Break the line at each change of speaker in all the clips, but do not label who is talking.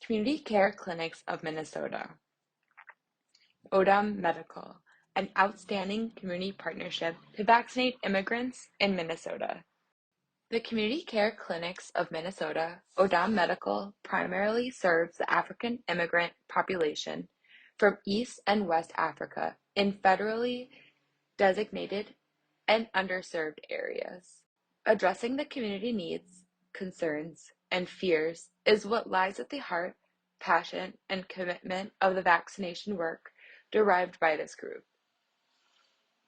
Community Care Clinics of Minnesota. Odom Medical, an outstanding community partnership to vaccinate immigrants in Minnesota. The Community Care Clinics of Minnesota, Odom Medical, primarily serves the African immigrant population from East and West Africa in federally designated and underserved areas. Addressing the community needs, concerns, and fears is what lies at the heart, passion, and commitment of the vaccination work derived by this group.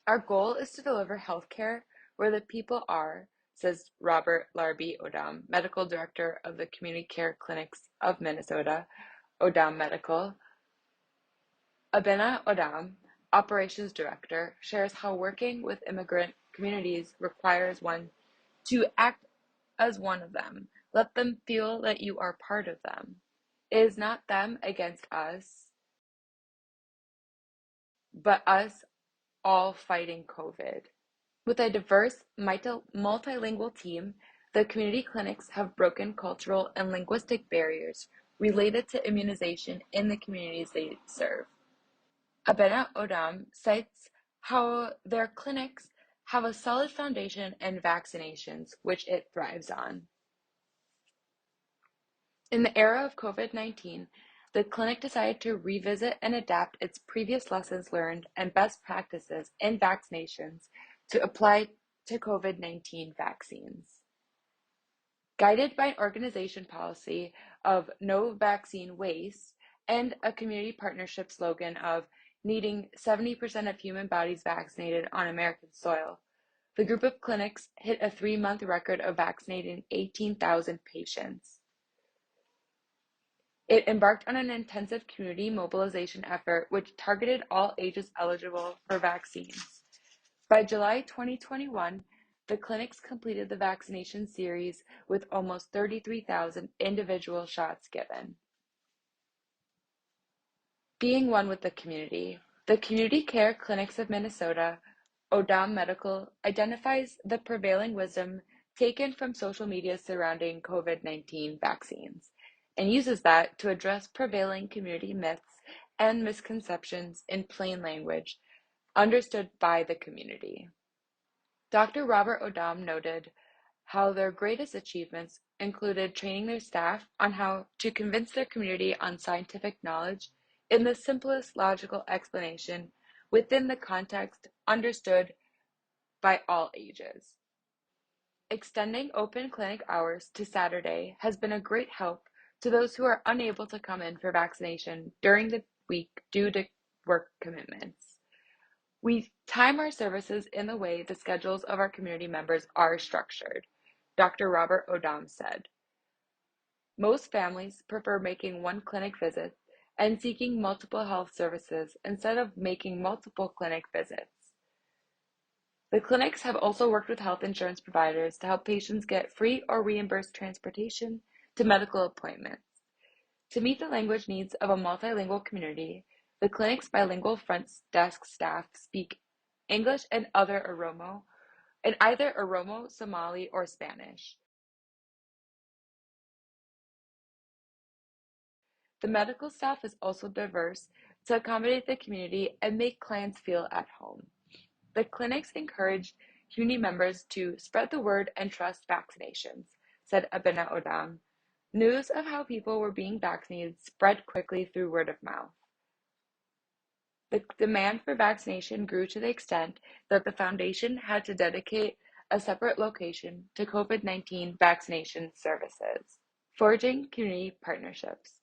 Our goal is to deliver healthcare where the people are, says Robert Larby Odom, Medical Director of the Community Care Clinics of Minnesota, Odom Medical. Abena Odom, Operations Director, shares how working with immigrant communities requires one to act as one of them. Let them feel that you are part of them. It is not them against us, but us all fighting COVID. With a diverse, multilingual team, the community clinics have broken cultural and linguistic barriers related to immunization in the communities they serve. Abena Odom cites how their clinics have a solid foundation in vaccinations, which it thrives on. In the era of COVID-19, the clinic decided to revisit and adapt its previous lessons learned and best practices in vaccinations to apply to COVID-19 vaccines. Guided by an organization policy of no vaccine waste and a community partnership slogan of needing 70% of human bodies vaccinated on American soil, the group of clinics hit a 3-month record of vaccinating 18,000 patients. It embarked on an intensive community mobilization effort which targeted all ages eligible for vaccines. By July 2021, the clinics completed the vaccination series with almost 33,000 individual shots given. Being one with the Community Care Clinics of Minnesota, Odom Medical identifies the prevailing wisdom taken from social media surrounding COVID-19 vaccines and uses that to address prevailing community myths and misconceptions in plain language understood by the community. Dr. Robert Odom noted how their greatest achievements included training their staff on how to convince their community on scientific knowledge in the simplest logical explanation within the context understood by all ages. Extending open clinic hours to Saturday has been a great help to those who are unable to come in for vaccination during the week due to work commitments. We time our services in the way the schedules of our community members are structured, Dr. Robert Odom said. Most families prefer making one clinic visit and seeking multiple health services instead of making multiple clinic visits. The clinics have also worked with health insurance providers to help patients get free or reimbursed transportation to medical appointments. To meet the language needs of a multilingual community, the clinic's bilingual front desk staff speak English and either Oromo, Somali, or Spanish. The medical staff is also diverse to accommodate the community and make clients feel at home. The clinics encourage community members to spread the word and trust vaccinations, said Abena Odom. News of how people were being vaccinated spread quickly through word of mouth. The demand for vaccination grew to the extent that the foundation had to dedicate a separate location to COVID-19 vaccination services. Forging community partnerships.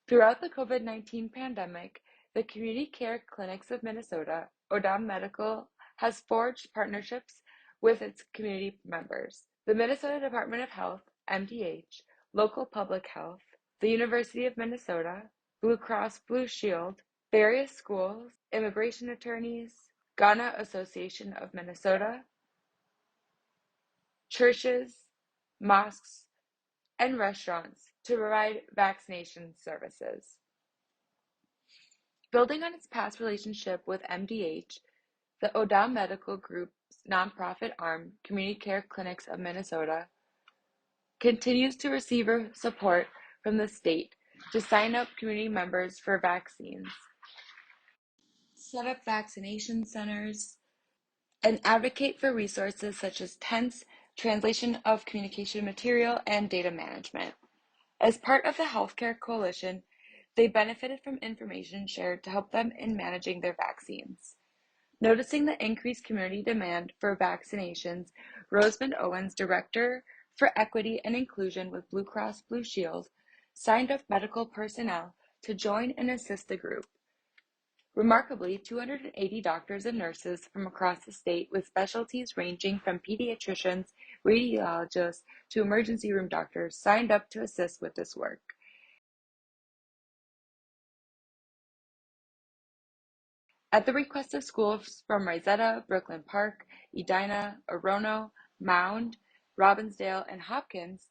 Throughout the COVID-19 pandemic, the Community Care Clinics of Minnesota, Odom Medical, has forged partnerships with its community members. The Minnesota Department of Health, MDH, Local Public Health, the University of Minnesota, Blue Cross Blue Shield, various schools, immigration attorneys, Ghana Association of Minnesota, churches, mosques, and restaurants to provide vaccination services. Building on its past relationship with MDH, the Odom Medical Group's nonprofit arm, Community Care Clinics of Minnesota, continues to receive support from the state to sign up community members for vaccines, set up vaccination centers, and advocate for resources such as tents, translation of communication material, and data management. As part of the Healthcare Coalition, they benefited from information shared to help them in managing their vaccines. Noticing the increased community demand for vaccinations, Rosamond Owens, Director for Equity and Inclusion with Blue Cross Blue Shield, signed up medical personnel to join and assist the group. Remarkably, 280 doctors and nurses from across the state with specialties ranging from pediatricians, radiologists, to emergency room doctors signed up to assist with this work. At the request of schools from Rosetta, Brooklyn Park, Edina, Orono, Mound, Robbinsdale, and Hopkins,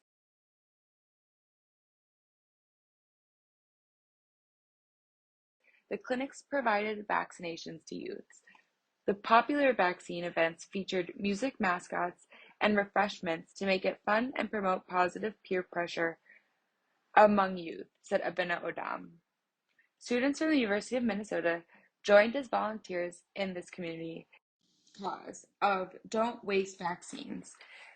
the clinics provided vaccinations to youths. The popular vaccine events featured music mascots and refreshments to make it fun and promote positive peer pressure among youth, said Abena Odam. Students from the University of Minnesota joined as volunteers in this community cause of Don't Waste Vaccines.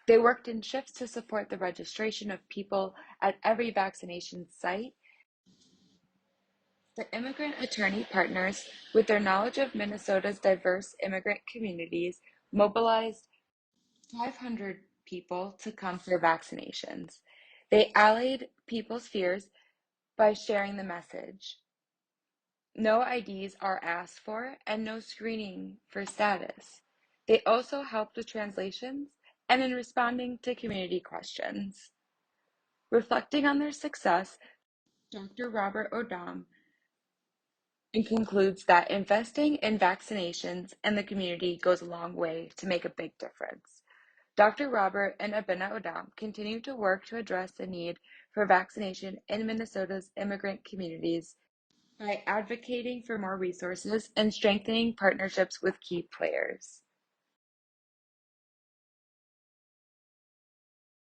They worked in shifts to support the registration of people at every vaccination site. The immigrant attorney partners, with their knowledge of Minnesota's diverse immigrant communities, mobilized 500 people to come for vaccinations. They allayed people's fears by sharing the message. No IDs are asked for and no screening for status. They also helped with translations and in responding to community questions. Reflecting on their success, Dr. Robert Odom concludes that investing in vaccinations and the community goes a long way to make a big difference. Dr. Robert and Abena Odom continue to work to address the need for vaccination in Minnesota's immigrant communities by advocating for more resources and strengthening partnerships with key players.